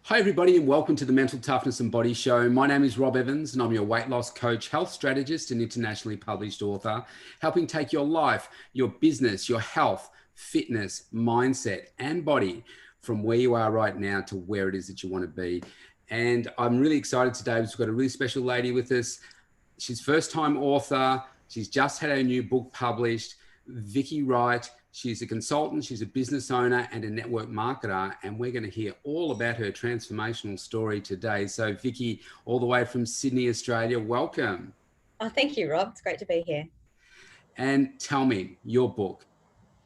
Hi, everybody, and welcome to the Mental Toughness and Body Show. My name is Rob Evans, and I'm your weight loss coach, health strategist, and internationally published author, helping take your life, your business, your health, fitness, mindset, and body from where you are right now to where it is that you want to be. And I'm really excited today because we've got a really special lady with us. She's first-time author. She's just had her new book published, Vicki Wright. She's a consultant, she's a business owner and a network marketer, and we're going to hear all about her transformational story today. So Vicki, all the way from Sydney, Australia, welcome. Oh, thank you, Rob. It's great to be here. And tell me, your book.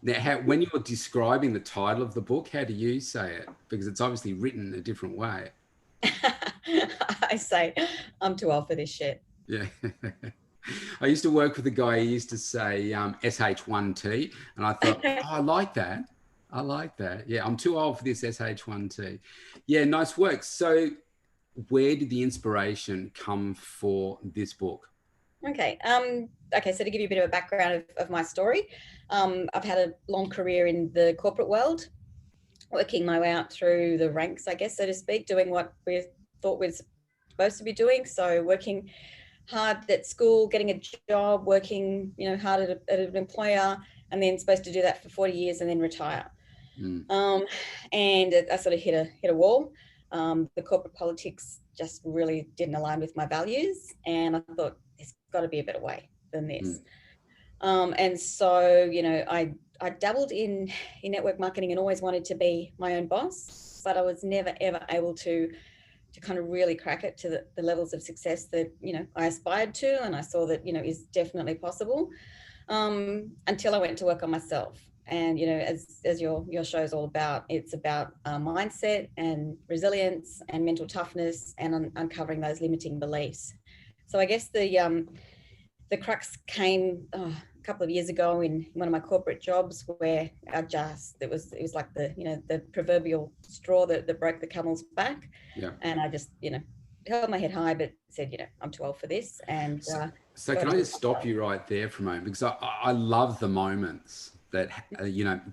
Now, when you're describing the title of the book, how do you say it? Because it's obviously written a different way. I say, I'm too old for this shit. Yeah. I used to work with a guy who used to say SH1T, and I thought, oh, I like that. I like that. Yeah, I'm too old for this SH1T. Yeah, nice work. So where did the inspiration come for this book? Okay. So to give you a bit of a background of my story, I've had a long career in the corporate world, working my way out through the ranks, I guess, so to speak, doing what we thought we were supposed to be doing. So working hard at school, getting a job, working, hard at an employer, and then supposed to do that for 40 years and then retire. And I sort of hit a wall. The corporate politics just really didn't align with my values, and I thought there's got to be a better way than this. And so, I dabbled in network marketing and always wanted to be my own boss, but I was never ever able to kind of really crack it to the levels of success that, I aspired to. And I saw that, is definitely possible, until I went to work on myself. And, as your show is all about, it's about mindset and resilience and mental toughness and uncovering those limiting beliefs. So I guess the crux came a couple of years ago in one of my corporate jobs, where it was like the proverbial straw that broke the camel's back. Yeah. And I just, held my head high, but said, I'm too old for this. And so can I just stop you right there for a moment? Because I love the moments that,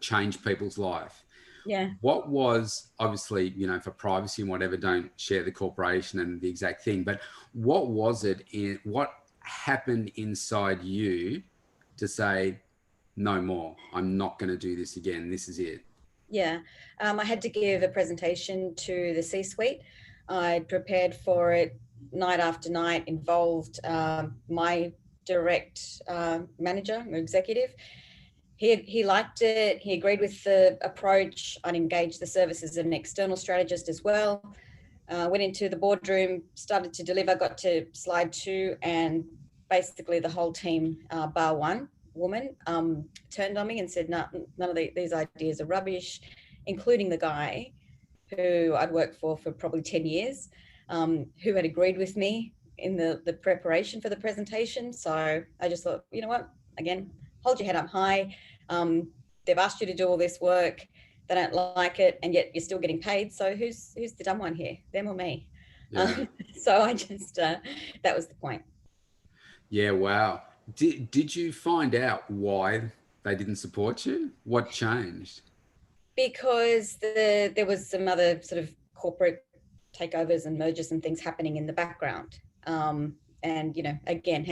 change people's life. Yeah. What was, obviously, for privacy and whatever, don't share the corporation and the exact thing, but what was it what happened inside you to say, no more, I'm not going to do this again, this is it? Yeah. I had to give a presentation to the C-suite. I prepared for it night after night, involved my direct manager or executive. He liked it. He agreed with the approach. I'd engaged the services of an external strategist as well. Went into the boardroom, started to deliver, got to slide 2, and basically the whole team, bar one woman, turned on me and said, no, none of these ideas are rubbish, including the guy who I'd worked for probably 10 years, who had agreed with me in the preparation for the presentation. So I just thought, you know what, again, hold your head up high. They've asked you to do all this work. They don't like it, and yet you're still getting paid. So who's the dumb one here, them or me? Yeah. So I just, that was the point. Yeah. Wow. Did you find out why they didn't support you? What changed? Because there was some other sort of corporate takeovers and mergers and things happening in the background. And, again,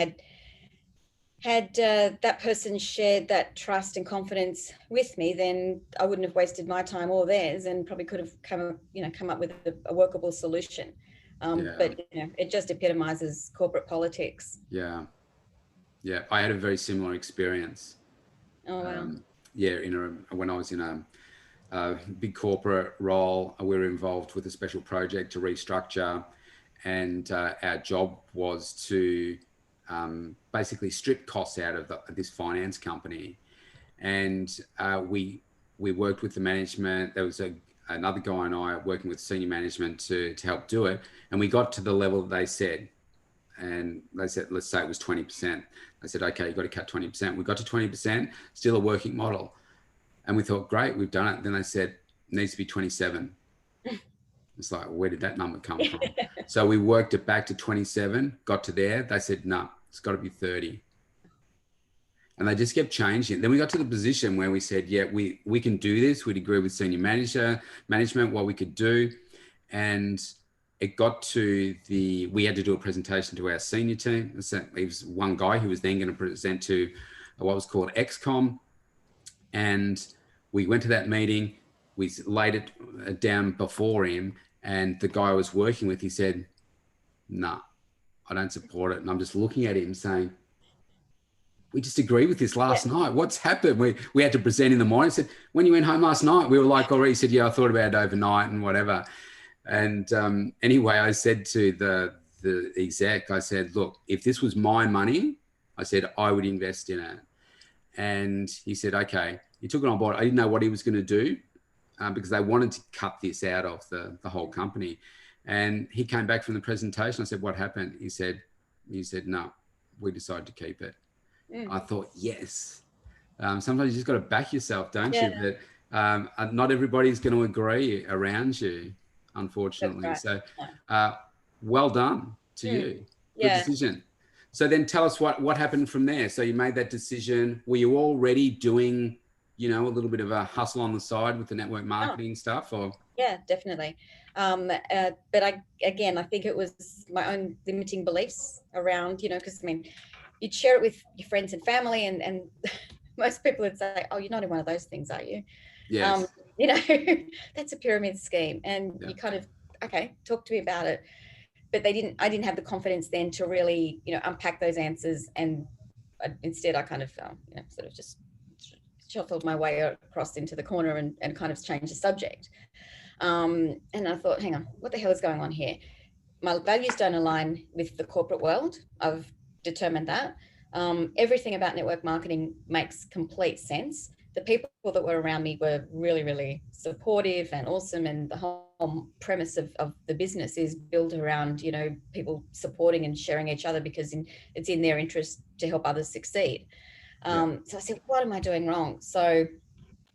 had that person shared that trust and confidence with me, then I wouldn't have wasted my time or theirs, and probably could have come up with a workable solution. But it just epitomizes corporate politics. Yeah. Yeah. I had a very similar experience. Oh, wow. When I was in a big corporate role, we were involved with a special project to restructure, and our job was to basically strip costs out of this finance company. And we worked with the management. There was another guy and I working with senior management to help do it. And we got to the level that they said. And they said, let's say it was 20%. They said, okay, you've got to cut 20%. We got to 20%, still a working model. And we thought, great, we've done it. Then they said, it needs to be 27. It's like, where did that number come from? So we worked it back to 27, got to there. They said, no, it's got to be 30. And they just kept changing. Then we got to the position where we said, yeah, we can do this. We'd agree with senior management what we could do. And it got to we had to do a presentation to our senior team. There was one guy who was then going to present to what was called XCOM. And we went to that meeting, we laid it down before him, and the guy I was working with, he said, "Nah, I don't support it." And I'm just looking at him saying, "We just agreed with this last night. What's happened?" We had to present in the morning. He said, "When you went home last night?" We were like, already. He said, "Yeah, I thought about it overnight and whatever." And anyway, I said to the exec, I said, "Look, if this was my money," I said, "I would invest in it." And he said, "Okay." He took it on board. I didn't know what he was going to do because they wanted to cut this out of the whole company. And he came back from the presentation. I said, "What happened?" He said, "No, we decided to keep it." I thought, yes. Sometimes you just got to back yourself, don't you? But not everybody's going to agree around you, unfortunately. Right. So well done to you. Good Yeah. decision. So then tell us what happened from there. So you made that decision. Were you already doing, a little bit of a hustle on the side with the network marketing stuff? Or Yeah, definitely. But I think it was my own limiting beliefs around, because you'd share it with your friends and family, and most people would say, "Oh, you're not in one of those things, are you?" yes. That's a pyramid scheme, and you kind of, okay, talk to me about it. But I didn't have the confidence then to really, unpack those answers. And instead I kind of, sort of just shuffled my way across into the corner and kind of changed the subject. And I thought, hang on, what the hell is going on here? My values don't align with the corporate world. I've determined that. Everything about network marketing makes complete sense. The people that were around me were really, really supportive and awesome. And the whole premise of the business is built around, people supporting and sharing each other because it's in their interest to help others succeed. So I said, what am I doing wrong? So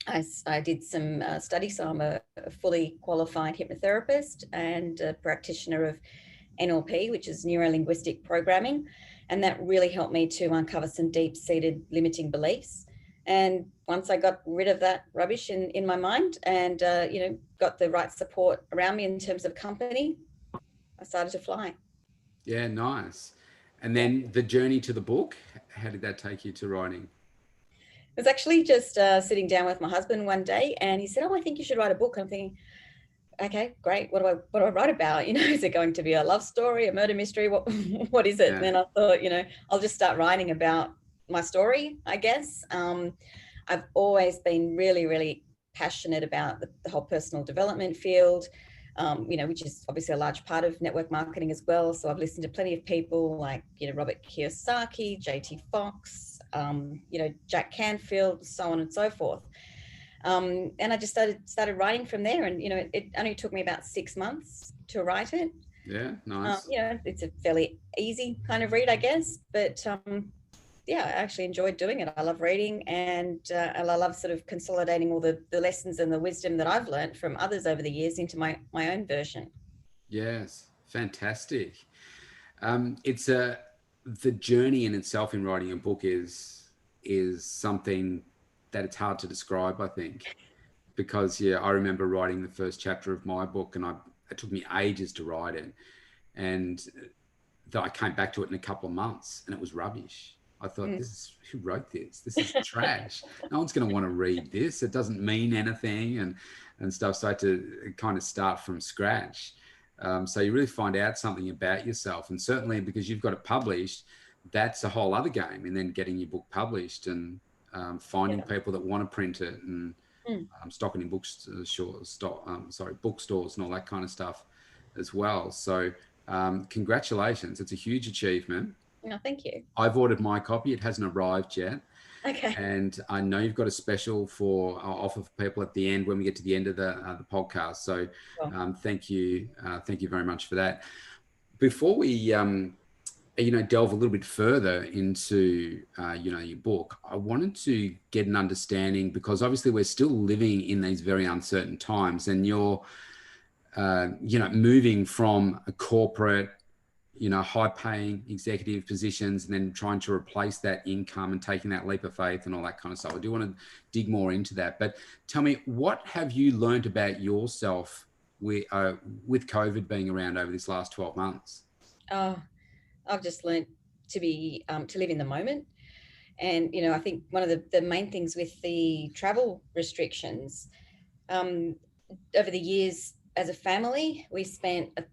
I did some study. So I'm a fully qualified hypnotherapist and a practitioner of NLP, which is neuro-linguistic programming. And that really helped me to uncover some deep-seated limiting beliefs. And once I got rid of that rubbish in my mind and, got the right support around me in terms of company, I started to fly. Yeah, nice. And then the journey to the book, how did that take you to writing? It was actually just sitting down with my husband one day, and he said, "Oh, I think you should write a book." I'm thinking, okay, great. What do I write about? Is it going to be a love story, a murder mystery? What is it? Yeah. And then I thought, I'll just start writing about my story, I guess. I've always been really, really passionate about the whole personal development field, which is obviously a large part of network marketing as well. So I've listened to plenty of people like, Robert Kiyosaki, JT Fox, Jack Canfield, so on and so forth. And I just started writing from there. And, it only took me about 6 months to write it. Yeah, nice. It's a fairly easy kind of read, I guess. But I actually enjoyed doing it. I love reading, and I love sort of consolidating all the lessons and the wisdom that I've learned from others over the years into my own version. Yes, fantastic. It's the journey in itself in writing a book is something that it's hard to describe, I think, because I remember writing the first chapter of my book, and it took me ages to write it, and I came back to it in a couple of months, and it was rubbish. I thought, who wrote this? This is trash. No one's going to want to read this. It doesn't mean anything and stuff. So I had to kind of start from scratch. So you really find out something about yourself. And certainly because you've got it published, that's a whole other game. And then getting your book published and finding people that want to print it and stocking in bookstores and all that kind of stuff as well. So congratulations. It's a huge achievement. No, thank you. I've ordered my copy. It hasn't arrived yet. Okay. And I know you've got a special offer for people at the end when we get to the end of the podcast. So thank you very much for that. Before we delve a little bit further into your book, I wanted to get an understanding, because obviously we're still living in these very uncertain times, and you're moving from a corporate, high-paying executive positions, and then trying to replace that income and taking that leap of faith and all that kind of stuff. I do want to dig more into that. But tell me, what have you learned about yourself with COVID being around over this last 12 months? Oh, I've just learned to live in the moment. And, I think one of the main things with the travel restrictions, um, over the years as a family, we spent a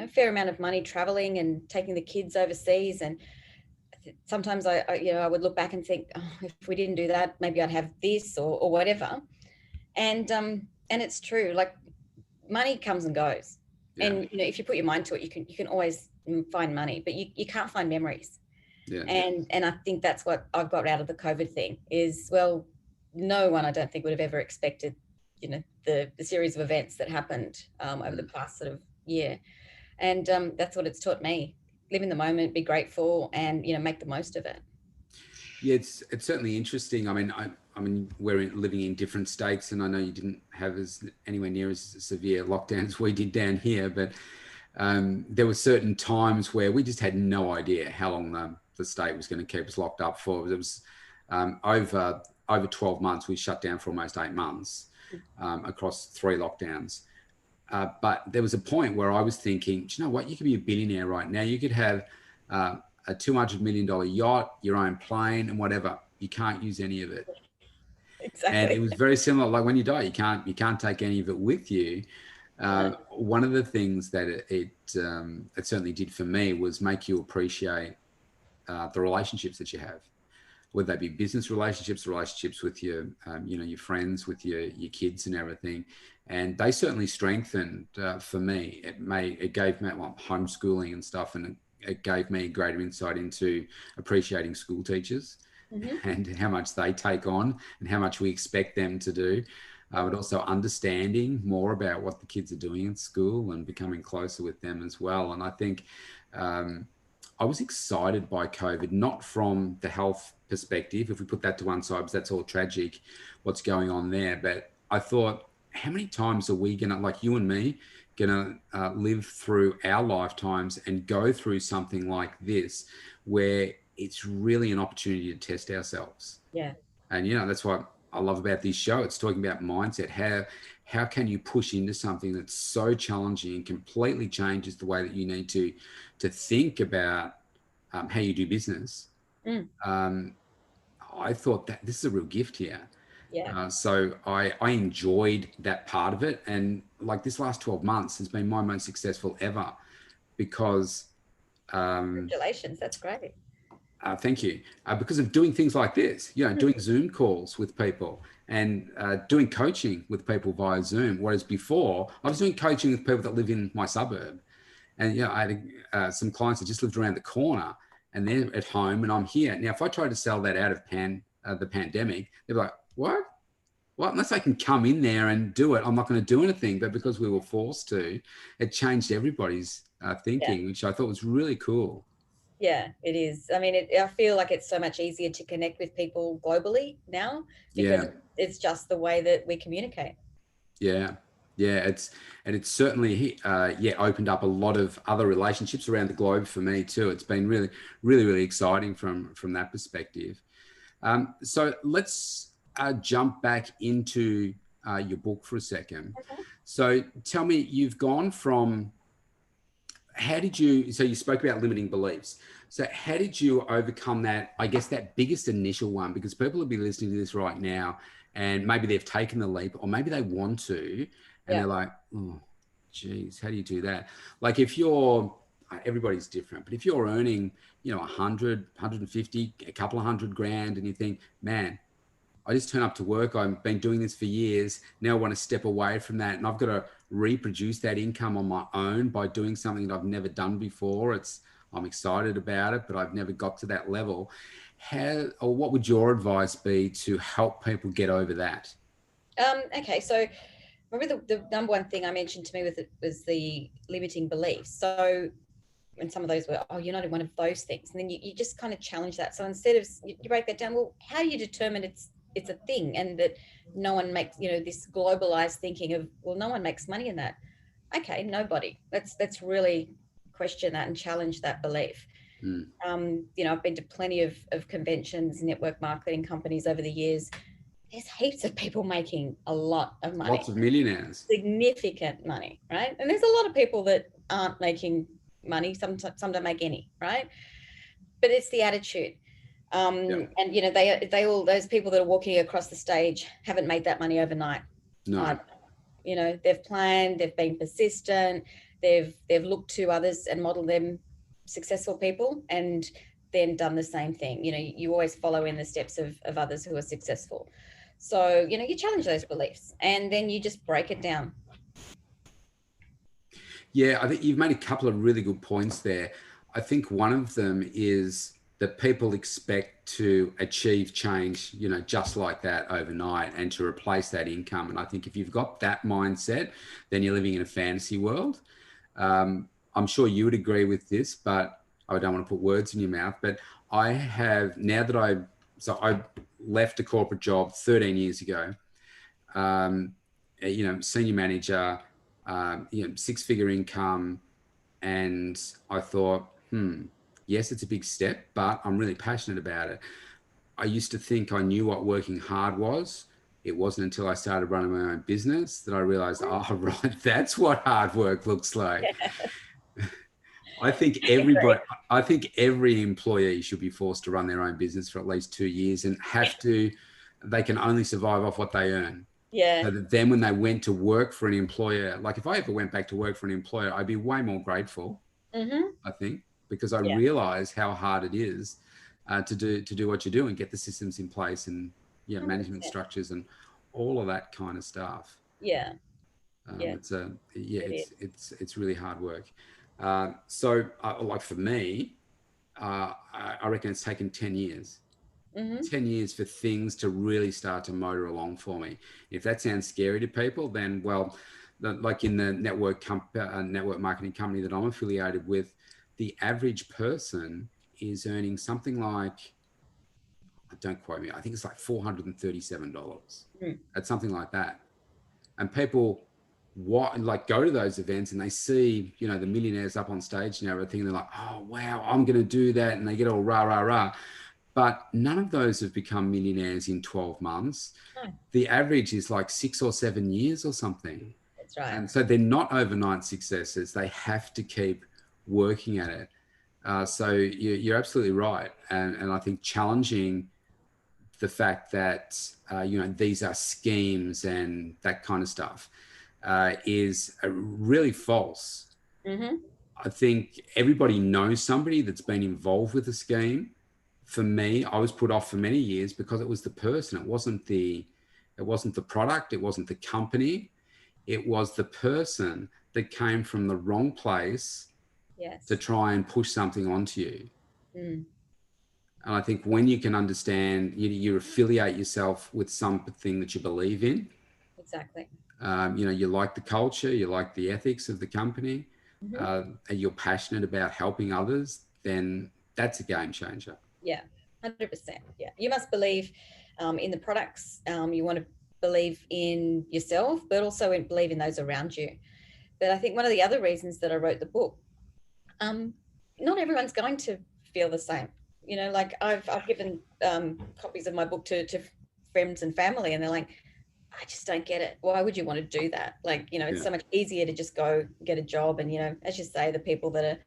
fair amount of money traveling and taking the kids overseas. And sometimes I would look back and think, oh, if we didn't do that, maybe I'd have this or whatever. And it's true. Like, money comes and goes. Yeah. And, if you put your mind to it, you can always find money, but you can't find memories. Yeah. And I think that's what I've got out of the COVID thing is, well, no one, I don't think, would have ever expected, the series of events that happened over the past sort of year. And that's what it's taught me. Live in the moment, be grateful, and, make the most of it. Yeah, it's certainly interesting. I mean, we're living in different states, and I know you didn't have anywhere near as severe lockdowns we did down here, but there were certain times where we just had no idea how long the state was going to keep us locked up for. It was over 12 months. We shut down for almost 8 months across 3 lockdowns. But there was a point where I was thinking, do you know what? You could be a billionaire right now. You could have a $200 million yacht, your own plane, and whatever. You can't use any of it. Exactly. And it was very similar. Like when you die, you can't take any of it with you. One of the things that it certainly did for me was make you appreciate the relationships that you have, whether they be business relationships with your your friends, with your kids and everything. And they certainly strengthened for me. It gave me homeschooling and stuff, and it gave me greater insight into appreciating school teachers and how much they take on and how much we expect them to do. But also understanding more about what the kids are doing in school and becoming closer with them as well. And I think I was excited by COVID, not from the health perspective, if we put that to one side, because that's all tragic, what's going on there. But I thought, how many times are we gonna, like you and me, gonna live through our lifetimes and go through something like this, where it's really an opportunity to test ourselves? Yeah. And that's what I love about this show. It's talking about mindset. How can you push into something that's so challenging and completely changes the way that you need to think about how you do business? I thought that this is a real gift here. Yeah. So I enjoyed that part of it. And like this last 12 months has been my most successful ever because Congratulations. That's great. thank you. Because of doing things like this, doing Zoom calls with people and doing coaching with people via Zoom. Whereas before, I was doing coaching with people that live in my suburb. And, I had some clients that just lived around the corner and they're at home and I'm here. Now, if I tried to sell that out of the pandemic, they're like, what? Well, unless I can come in there and do it, I'm not going to do anything. But because we were forced to, it changed everybody's thinking, which I thought was really cool. Yeah, it is. I mean, I feel like it's so much easier to connect with people globally now because Yeah. it's just the way that we communicate. Yeah. Yeah. It's certainly, opened up a lot of other relationships around the globe for me too. It's been really, really, really exciting from that perspective. So let's jump back into your book for a second. Okay. So tell me, you've gone from, so you spoke about limiting beliefs. So how did you overcome that, I guess, that biggest initial one? Because people will be listening to this right now and maybe they've taken the leap or maybe they want to, and they're like, oh, geez, how do you do that? Like if everybody's different, but if you're earning, 100, 150, a couple of $100,000 and you think, man, I just turn up to work. I've been doing this for years. Now I want to step away from that. And I've got to reproduce that income on my own by doing something that I've never done before. I'm excited about it, but I've never got to that level. What would your advice be to help people get over that? Okay. So remember the number one thing I mentioned to me was the limiting beliefs. So, and some of those were, oh, you're not in one of those things. And then you just kind of challenge that. So instead of, you break that down, well, how do you determine it's a thing and that no one makes, this globalized thinking of, well, no one makes money in that. Okay, nobody. Let's really question that and challenge that belief. I've been to plenty of conventions, network marketing companies over the years. there's heaps of people making a lot of money, Lots of millionaires. significant money, right? And there's a lot of people that aren't making money. Some don't make any, right? But it's the attitude. Yeah. And you know, they all, those people that are walking across the stage haven't made that money overnight. No. You know, they've planned, they've been persistent, they've looked to others and modeled them successful people, and then done the same thing. You know, you always follow in the steps of others who are successful. So, you know, you challenge those beliefs and then you just break it down. Yeah, I think you've made a couple of really good points there. I think one of them is that people expect to achieve change, you know, just like that overnight and to replace that income. And I think if you've got that mindset, then you're living in a fantasy world. I'm sure you would agree with this, but I don't want to put words in your mouth. But I have, now that I left a corporate job 13 years ago, you know, senior manager, you know, six-figure income. And I thought, yes, it's a big step, but I'm really passionate about it. I used to think I knew what working hard was. It wasn't until I started running my own business that I realized, oh, right, that's what hard work looks like. I think I think every employee should be forced to run their own business for at least 2 years and they can only survive off what they earn. Yeah. So that then when they went to work for an employer, like if I ever went back to work for an employer, I'd be way more grateful, I think, because I Yeah. realize how hard it is to do what you do and get the systems in place and management 100%. structures and all of that kind of stuff. Yeah. Yeah. It is. It's really hard work. So like for me, I reckon it's taken 10 years. 10 years for things to really start to motor along for me. If that sounds scary to people, then, well, like in the network marketing company that I'm affiliated with, the average person is earning something like, don't quote me, I think it's like $437. It's something like that. And people go to those events and they see, you know, the millionaires up on stage and everything, and they're like, oh wow, I'm going to do that, and they get all rah rah rah. But none of those have become millionaires in 12 months. No. The average is like 6 or 7 years or something. That's right. And so they're not overnight successes. They have to keep working at it. So you're absolutely right. And I think challenging the fact that, you know, these are schemes and that kind of stuff is really false. I think everybody knows somebody that's been involved with a scheme. For me, I was put off for many years because it was the person. It wasn't the product. It wasn't the company. It was the person that came from the wrong place to try and push something onto you. And I think when you can understand, you affiliate yourself with something that you believe in. Exactly. You know, you like the culture, you like the ethics of the company, and you're passionate about helping others, then that's a game changer. Yeah, 100%. Yeah, you must believe in the products. You want to believe in yourself, but also believe in those around you. But I think one of the other reasons that I wrote the book, not everyone's going to feel the same. You know, like I've given copies of my book to friends and family, and they're like, I just don't get it. Why would you want to do that? Like, you know, it's so much easier to just go get a job. And, you know, as you say, the people that are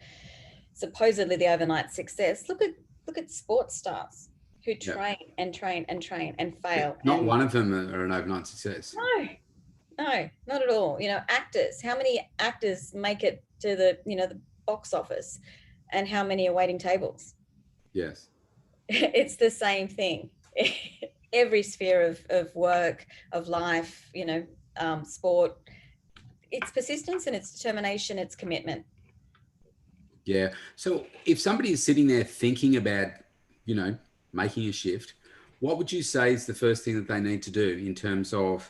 supposedly the overnight success, look at sports stars who train and train and train and fail. Not one of them are an overnight success. No, not at all. You know, actors, how many actors make it to the, you know, the box office, and how many are waiting tables? Yes. It's the same thing. Every sphere of work, of life, you know, sport, it's persistence and it's determination, it's commitment. Yeah. So if somebody is sitting there thinking about, you know, making a shift, what would you say is the first thing that they need to do in terms of,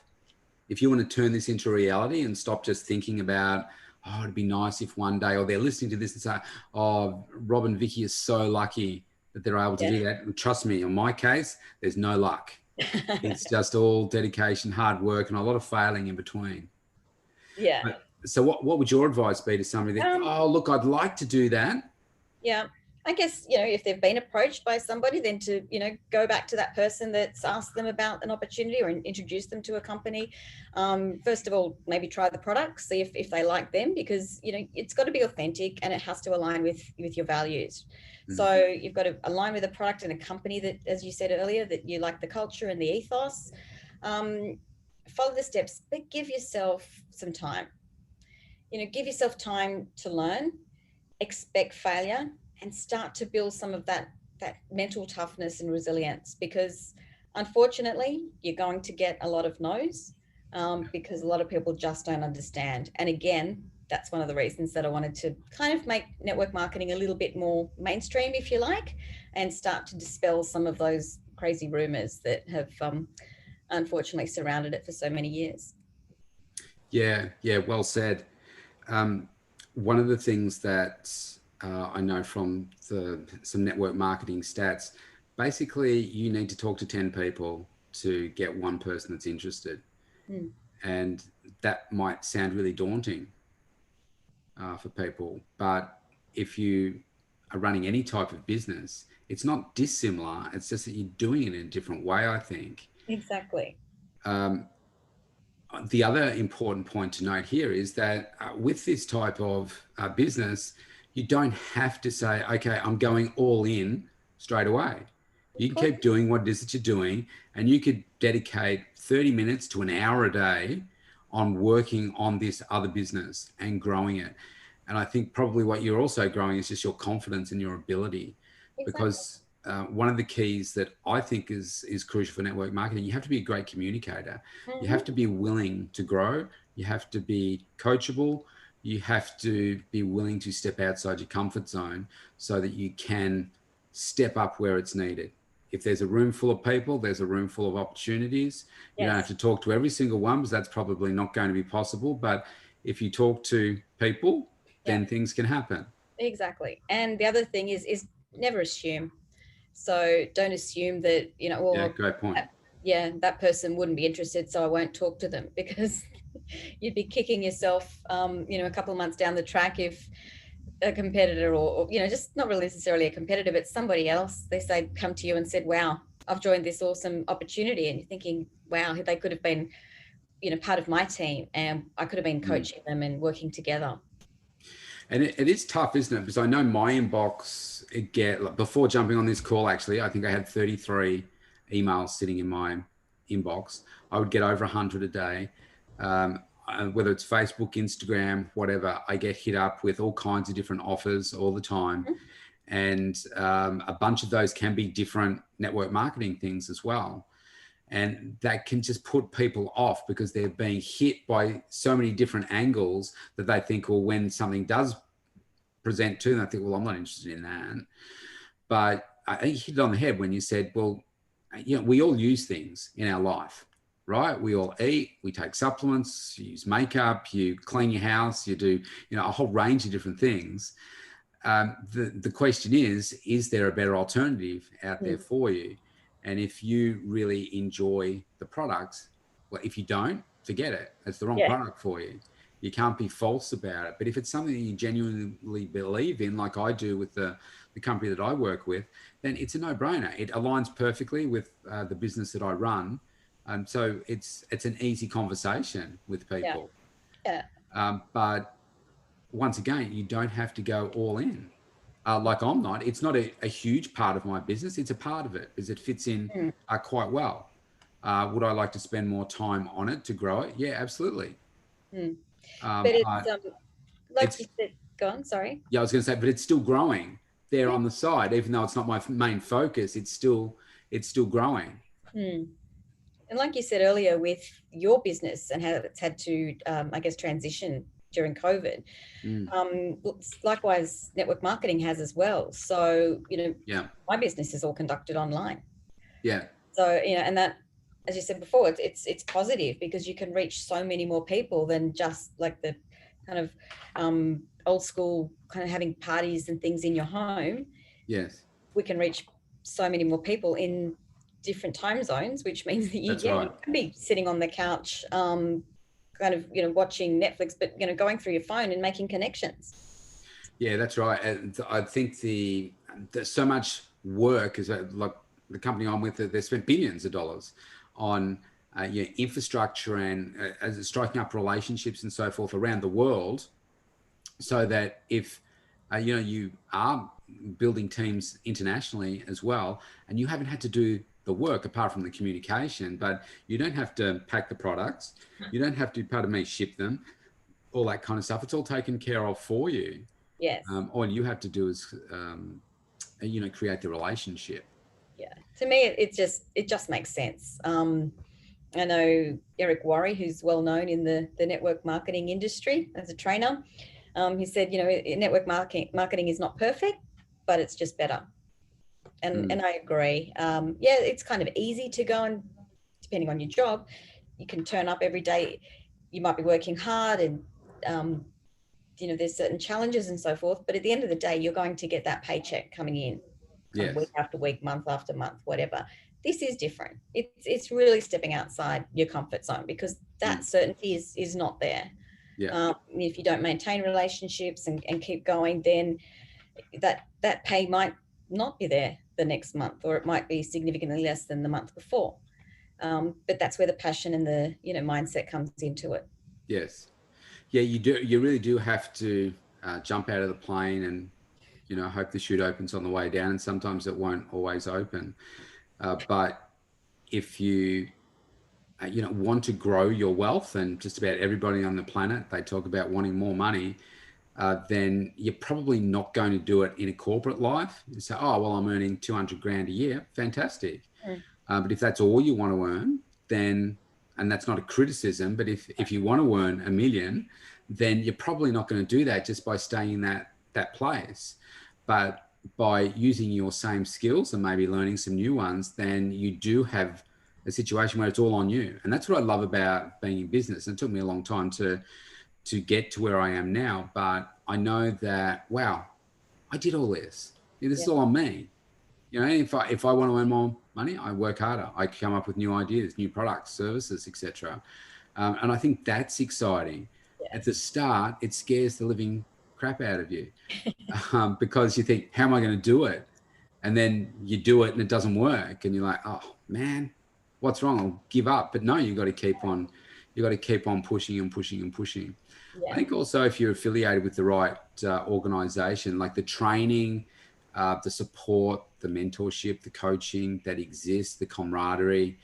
if you want to turn this into reality and stop just thinking about, oh, it'd be nice if one day, or they're listening to this and say, oh, Rob and Vicki is so lucky that they're able to do that. And trust me, in my case, there's no luck. It's just all dedication, hard work, and a lot of failing in between. Yeah. So what would your advice be to somebody that, oh, look, I'd like to do that? Yeah. I guess, you know, if they've been approached by somebody, then to, you know, go back to that person that's asked them about an opportunity or introduce them to a company. First of all, maybe try the products, see if they like them, because, you know, it's got to be authentic and it has to align with your values. So you've got to align with a product and a company that, as you said earlier, that you like the culture and the ethos. Follow the steps, but give yourself some time. You know, give yourself time to learn, expect failure, and start to build some of that mental toughness and resilience, because unfortunately you're going to get a lot of no's, because a lot of people just don't understand. And again, that's one of the reasons that I wanted to kind of make network marketing a little bit more mainstream, if you like, and start to dispel some of those crazy rumors that have unfortunately surrounded it for so many years. Yeah, yeah, well said. One of the things that I know from some network marketing stats, basically you need to talk to 10 people to get one person that's interested. Mm. And that might sound really daunting for people, but if you are running any type of business, it's not dissimilar. It's just that you're doing it in a different way, I think. Exactly. Um, the other important point to note here is that with this type of business, you don't have to say, okay, I'm going all in straight away. You Of can course. keep doing what it is that you're doing, and you could dedicate 30 minutes to an hour a day on working on this other business and growing it. And I think probably what you're also growing is just your confidence and your ability, Exactly. because one of the keys that I think is crucial for network marketing, you have to be a great communicator. You have Mm-hmm. to be willing to grow. You have to be coachable. You have to be willing to step outside your comfort zone so that you can step up where it's needed. If there's a room full of people, there's a room full of opportunities. You don't have Yes. to talk to every single one, because that's probably not going to be possible. But if you talk to people, Yeah. then things can happen. Exactly. And the other thing is never assume. So don't assume that, you know, Yeah, well, great point. yeah, that person wouldn't be interested, so I won't talk to them, because you'd be kicking yourself, you know, a couple of months down the track if a competitor or, you know, just not really necessarily a competitor, but somebody else, they say, come to you and said, wow, I've joined this awesome opportunity. And you're thinking, wow, they could have been, you know, part of my team and I could have been Mm. coaching them and working together. And it is tough, isn't it? Because I know my inbox, like before jumping on this call, actually, I think I had 33 emails sitting in my inbox. I would get over 100 a day. Whether it's Facebook, Instagram, whatever, I get hit up with all kinds of different offers all the time. And a bunch of those can be different network marketing things as well. And that can just put people off because they're being hit by so many different angles that they think, well, when something does present to them, I think, well, I'm not interested in that. But I think you hit it on the head when you said, well, you know, we all use things in our life, right? We all eat, we take supplements, you use makeup, you clean your house, you do, you know, a whole range of different things. The question is there a better alternative out there Mm. for you? And if you really enjoy the product, well, if you don't, forget it. It's the wrong Yeah. product for you. You can't be false about it. But if it's something that you genuinely believe in, like I do with the company that I work with, then it's a no-brainer. It aligns perfectly with the business that I run. So it's an easy conversation with Yeah. people. Yeah. But once again, you don't have to go all in. Like I'm not. It's not a huge part of my business. It's a part of it because it fits in Mm. quite well. Would I like to spend more time on it to grow it? Yeah, absolutely. Mm. But it's But like you it's, said, go on, sorry. yeah, I was going to say, but it's still growing there Yeah. on the side, even though it's not my main focus. It's still growing. Mm. And like you said earlier, with your business and how it's had to, I guess, transition during COVID, Mm, likewise, network marketing has as well. So, you know, yeah, my business is all conducted online. yeah, So, you know, and that, as you said before, it's positive because you can reach so many more people than just like the kind of old school kind of having parties and things in your home. yes, We can reach so many more people in different time zones, which means that that's you right. can be sitting on the couch, kind of, you know, watching Netflix, but, you know, going through your phone and making connections. Yeah, that's right. And I think there's so much work. Is like the company I'm with, they spent billions of dollars on infrastructure and striking up relationships and so forth around the world, so that if you are building teams internationally as well, and you haven't had to do the work apart from the communication, but you don't have to pack the products, you don't have to, pardon me, ship them, all that kind of stuff. It's all taken care of for you. Yes. All you have to do is create the relationship. Yeah. To me, it just makes sense. I know Eric Worre, who's well known in the network marketing industry as a trainer. He said, network marketing is not perfect, but it's just better. And I agree. Yeah, it's kind of easy to go, and depending on your job, you can turn up every day. You might be working hard, and there's certain challenges and so forth. But at the end of the day, you're going to get that paycheck coming in, kind of Yes. week after week, month after month, whatever. This is different. It's really stepping outside your comfort zone, because that certainty is not there. Yeah. If you don't maintain relationships and keep going, then that pay might not be there the next month, or it might be significantly less than the month before. But that's where the passion and the mindset comes into it. Yes. Yeah, you do. You really do have to jump out of the plane and hope the chute opens on the way down. And sometimes it won't always open. But if you want to grow your wealth, and just about everybody on the planet, they talk about wanting more money, then you're probably not going to do it in a corporate life. You say, oh, well, I'm earning 200 grand a year. Fantastic. But if that's all you want to earn, then, and that's not a criticism, but if you want to earn $1 million, then you're probably not going to do that just by staying in that place. But by using your same skills and maybe learning some new ones, then you do have a situation where it's all on you. And that's what I love about being in business. And it took me a long time to get to where I am now, but I know that, wow, I did all this. This is all on me. If I want to earn more money, I work harder. I come up with new ideas, new products, services, etc. And I think that's exciting. At the start, it scares the living crap out of you because you think, how am I going to do it? And then you do it and it doesn't work, and you're like, oh man, what's wrong? I'll give up. But no, you got to keep on. You got to keep on pushing and pushing and pushing. I think also if you're affiliated with the right organization, like the training, the support, the mentorship, the coaching that exists, the camaraderie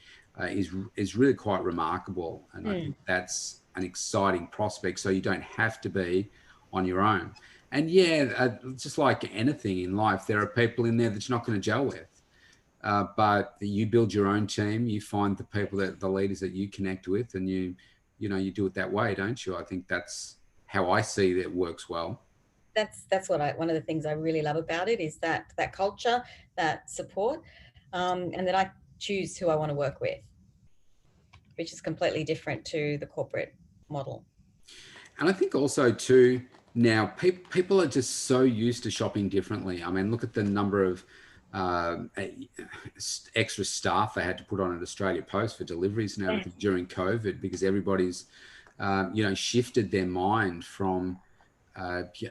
is really quite remarkable. And I think that's an exciting prospect. So you don't have to be on your own. And just like anything in life, there are people in there that you're not going to gel with. But you build your own team, you find the people the leaders that you connect with, and you do it that way, don't you? I think that's how I see that it works well. That's one of the things I really love about it is that culture, that support, and that I choose who I want to work with, which is completely different to the corporate model. And I think also too, now people are just so used to shopping differently. I mean, look at the number of extra staff they had to put on at Australia Post for deliveries and everything during COVID, because everybody's shifted their mind from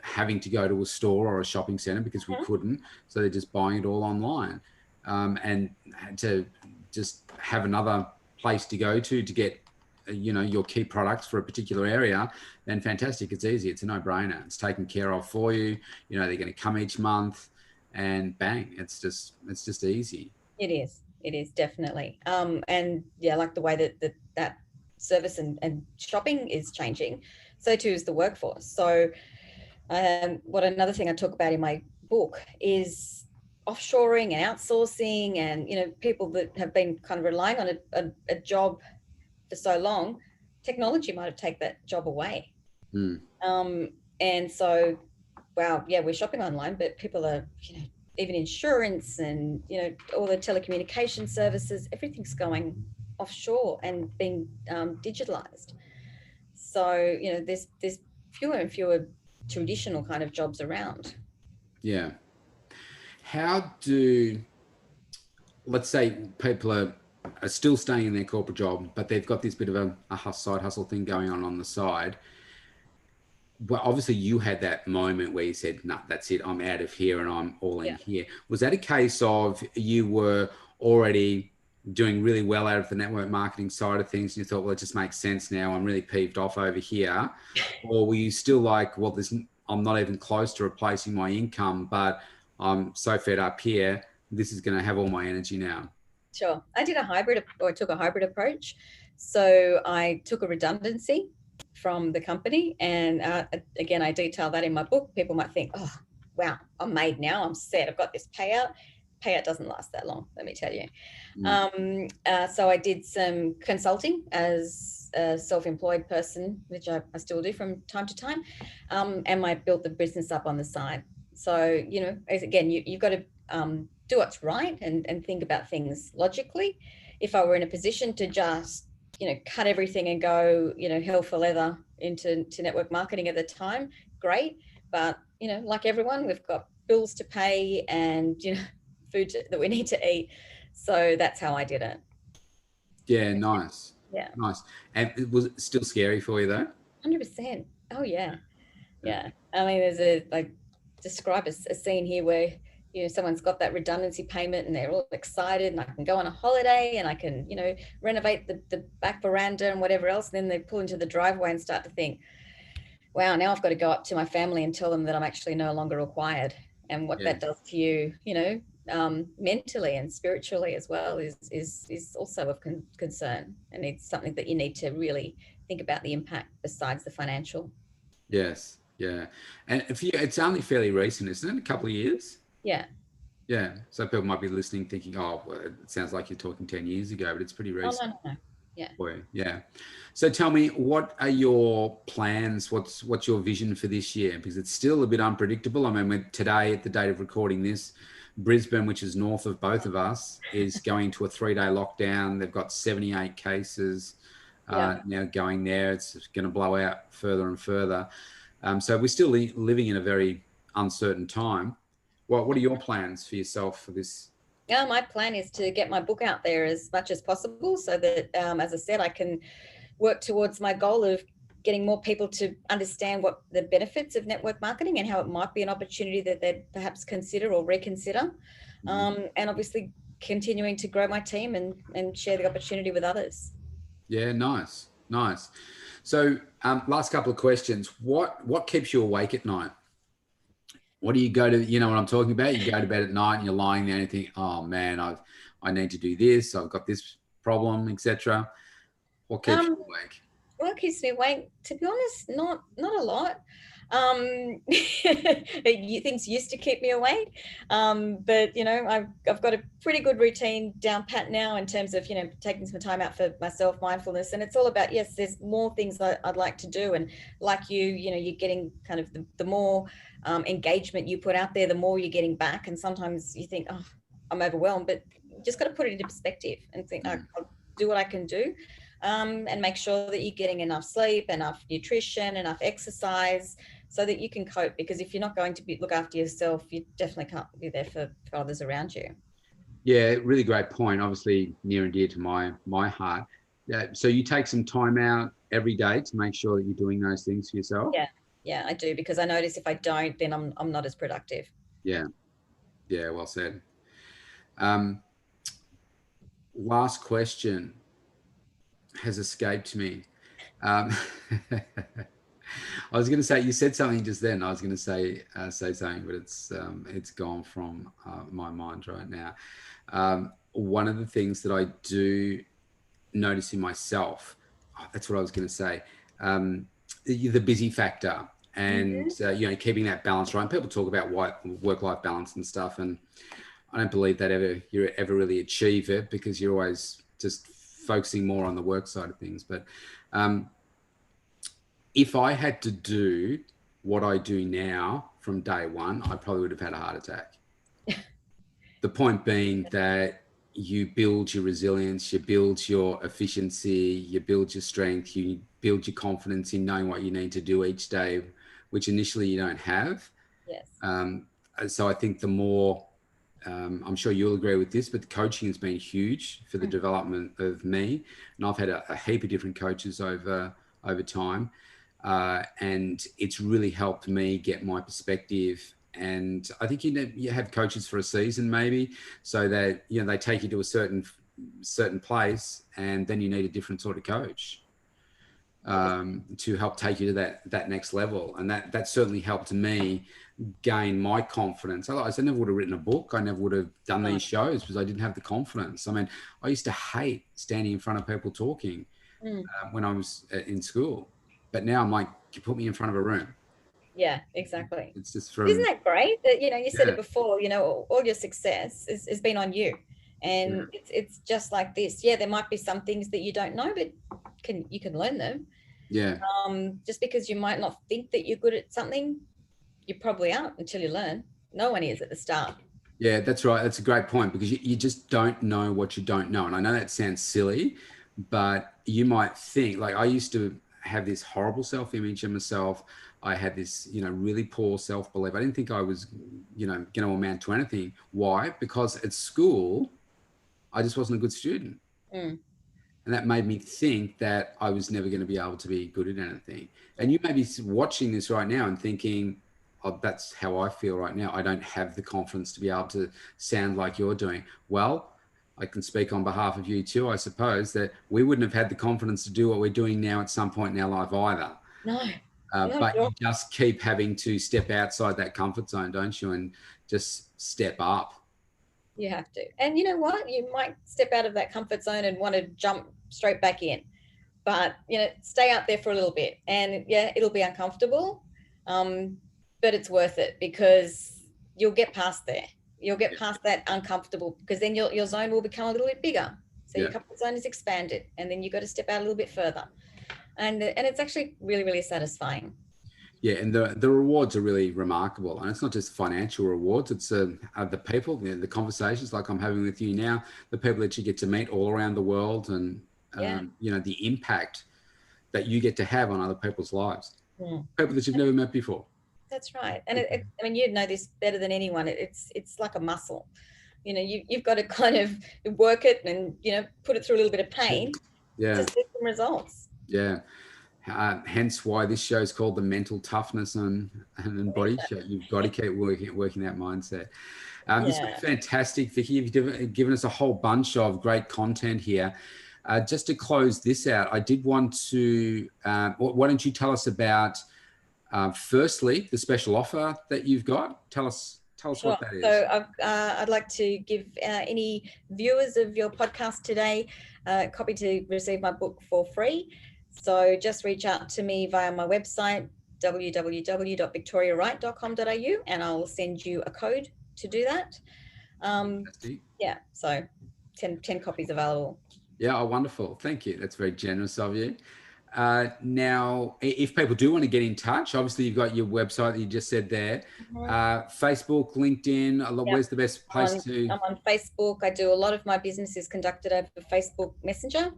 having to go to a store or a shopping center because we couldn't, so they're just buying it all online, and to just have another place to go to get your key products for a particular area, then fantastic. It's easy. It's a no-brainer. It's taken care of for you. They're going to come each month, and bang, it's just easy. It is definitely. And yeah, like the way that service and shopping is changing, so too is the workforce. So another thing I talk about in my book is offshoring and outsourcing, and people that have been kind of relying on a job for so long, technology might have taken that job away. And so, wow, yeah, we're shopping online, but people are, even insurance and, all the telecommunication services, everything's going offshore and being digitalized. So, there's fewer and fewer traditional kind of jobs around. Yeah. Let's say people are still staying in their corporate job, but they've got this bit of a side hustle thing going on the side. well, obviously you had that moment where you said, "No, that's it. I'm out of here and I'm all in Yeah. here." Was that a case of you were already doing really well out of the network marketing side of things, and you thought, "Well, it just makes sense now. I'm really peeved off over here," or were you still like, "Well, I'm not even close to replacing my income, but I'm so fed up here. This is going to have all my energy now." Sure. I did a hybrid, or I took a hybrid approach. So I took a redundancy from the company. And again, I detail that in my book. People might think, oh, wow, I'm made now. I'm set. I've got this payout. Payout doesn't last that long, let me tell you. Mm. So I did some consulting as a self-employed person, which I still do from time to time. And I built the business up on the side. So, again, you've got to do what's right and think about things logically. If I were in a position to just, cut everything and go, hell for leather into network marketing at the time, great. But, like everyone, we've got bills to pay and, food that we need to eat. So that's how I did it. Yeah, nice, Yeah. nice. And it was still scary for you though? 100%. Oh, yeah. Yeah. Yeah. I mean, I describe a scene here where, someone's got that redundancy payment and they're all excited and I can go on a holiday and I can, renovate the back veranda and whatever else. And then they pull into the driveway and start to think, wow, now I've got to go up to my family and tell them that I'm actually no longer required. And what Yeah. that does to you, mentally and spiritually as well is also of concern. And it's something that you need to really think about the impact besides the financial. Yes. Yeah. And if you, it's only fairly recent, isn't it? A couple of years? Yeah. Yeah. So people might be listening thinking, oh, well, it sounds like you're talking 10 years ago, but it's pretty Oh, no, recent no, no. Yeah. for you. Yeah. So tell me, what are your plans? What's your vision for this year? Because it's still a bit unpredictable. I mean, today, at the date of recording this, Brisbane, which is north of both of us, is going to a 3-day lockdown. They've got 78 cases Yeah. now going there. It's going to blow out further and further. So we're still living in a very uncertain time. What are your plans for yourself for this? Yeah, my plan is to get my book out there as much as possible so that, as I said, I can work towards my goal of getting more people to understand what the benefits of network marketing and how it might be an opportunity that they'd perhaps consider or reconsider. And obviously continuing to grow my team and share the opportunity with others. Yeah, nice, nice. So, last couple of questions. What keeps you awake at night? What do you go to? You know what I'm talking about? You go to bed at night and you're lying there and you think, "Oh man, I need to do this. I've got this problem, etc." What keeps Um, you awake? What keeps me awake? To be honest, not a lot. Things used to keep me awake, but I've got a pretty good routine down pat now in terms of taking some time out for myself, mindfulness, and it's all about, yes, there's more things that I'd like to do, and like you're getting kind of the more engagement you put out there, the more you're getting back, and sometimes you think, oh, I'm overwhelmed, but you just got to put it into perspective and think, oh, I'll do what I can do. And make sure that you're getting enough sleep, enough nutrition, enough exercise, so that you can cope. Because if you're not going to look after yourself, you definitely can't be there for others around you. Yeah, really great point. Obviously, near and dear to my heart. Yeah, so you take some time out every day to make sure that you're doing those things for yourself. Yeah, I do, because I notice if I don't, then I'm not as productive. Yeah, yeah, well said. Um, Last question has escaped me. Um, I was going to say, you said something just then. I was going to say something, but it's gone from my mind right now. One of the things that I do notice in myself, that's what I was going to say, the busy factor, and Mm-hmm. keeping that balance right. And people talk about work-life balance and stuff, and I don't believe that you ever really achieve it, because you're always just focusing more on the work side of things. But if I had to do what I do now from day one, I probably would have had a heart attack. The point being that you build your resilience, you build your efficiency, you build your strength, you build your confidence in knowing what you need to do each day, which initially you don't have. Yes. So I think the more, I'm sure you'll agree with this, but the coaching has been huge for the development of me. And I've had a heap of different coaches over time. and it's really helped me get my perspective. And I think you have coaches for a season maybe, so that they take you to a certain place, and then you need a different sort of coach to help take you to that next level. And that certainly helped me gain my confidence. Otherwise, I never would have written a book. I never would have done these shows because I didn't have the confidence. I mean, I used to hate standing in front of people talking when I was in school, but now I'm like, you put me in front of a room. Yeah, exactly. It's just Isn't from, that great that, you said yeah, it before, all your success has been on you. yeah, And it's just like this. Yeah, there might be some things that you don't know, but you can learn them. yeah. Just because you might not think that you're good at something, you probably aren't until you learn. No one is at the start. Yeah, that's right. That's a great point, because you just don't know what you don't know. And I know that sounds silly, but you might think, like, I used to have this horrible self-image of myself. I had this, really poor self-belief. I didn't think I was, going to amount to anything. Why? Because at school, I just wasn't a good student. Mm, And that made me think that I was never going to be able to be good at anything. yeah. And you may be watching this right now and thinking, oh, that's how I feel right now. I don't have the confidence to be able to sound like you're doing. Well, I can speak on behalf of you too, I suppose, that we wouldn't have had the confidence to do what we're doing now at some point in our life either. No, no, But sure. you just keep having to step outside that comfort zone, don't you? And just step up. You have to. And you know what? You might step out of that comfort zone and want to jump straight back in. But, stay out there for a little bit. And yeah, it'll be uncomfortable. Um, but it's worth it because you'll get past there. You'll get past that uncomfortable, because then your zone will become a little bit bigger. So Yeah. your comfort zone is expanded, and then you've got to step out a little bit further. And it's actually really, really satisfying. Yeah, and the rewards are really remarkable, and it's not just financial rewards. It's the people, the conversations like I'm having with you now, the people that you get to meet all around the world, and Yeah. the impact that you get to have on other people's lives, Mm. people that you've never met before. That's right. And I mean, you'd know this better than anyone. It's like a muscle. You've got to kind of work it and, put it through a little bit of pain to Yeah, see some results. yeah. Hence why this show is called the Mental Toughness and Body Show. You've got to keep working that mindset. It's been Yeah. fantastic, Vicki. You've given us a whole bunch of great content here. Just to close this out, I did want to, why don't you tell us about, firstly, the special offer that you've got? Tell us Sure. what that is. So I'd like to give any viewers of your podcast today a copy to receive my book for free. So just reach out to me via my website, www.victoriawright.com.au, and I'll send you a code to do that. Yeah, so 10 copies available. Yeah, oh, wonderful. Thank you. That's very generous of you. Now, if people do want to get in touch, obviously you've got your website that you just said there. Facebook, LinkedIn, where's the best place to? I'm on Facebook. I do a lot of my business is conducted over Facebook Messenger.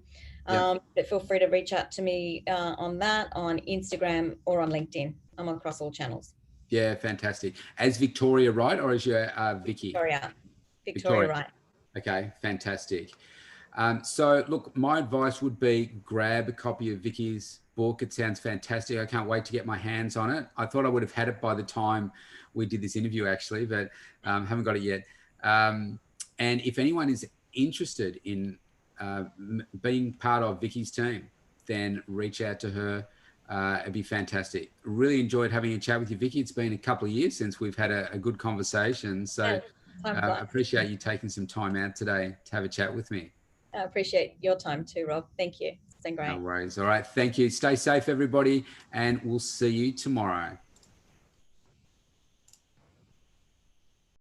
But feel free to reach out to me on that, on Instagram or on LinkedIn. I'm across all channels. Yeah, fantastic. As Victoria Wright, or as your Vicki? Victoria Wright. Okay, fantastic. So look, my advice would be grab a copy of Vicki's book. It sounds fantastic. I can't wait to get my hands on it. I thought I would have had it by the time we did this interview, actually, but haven't got it yet. And if anyone is interested in being part of Vicki's team, then reach out to her. It'd be fantastic. Really enjoyed having a chat with you, Vicki. It's been a couple of years since we've had a good conversation. So I appreciate you taking some time out today to have a chat with me. I appreciate your time too, Rob. Thank you. It's been great. No worries. All right. Thank you. Stay safe, everybody, and we'll see you tomorrow.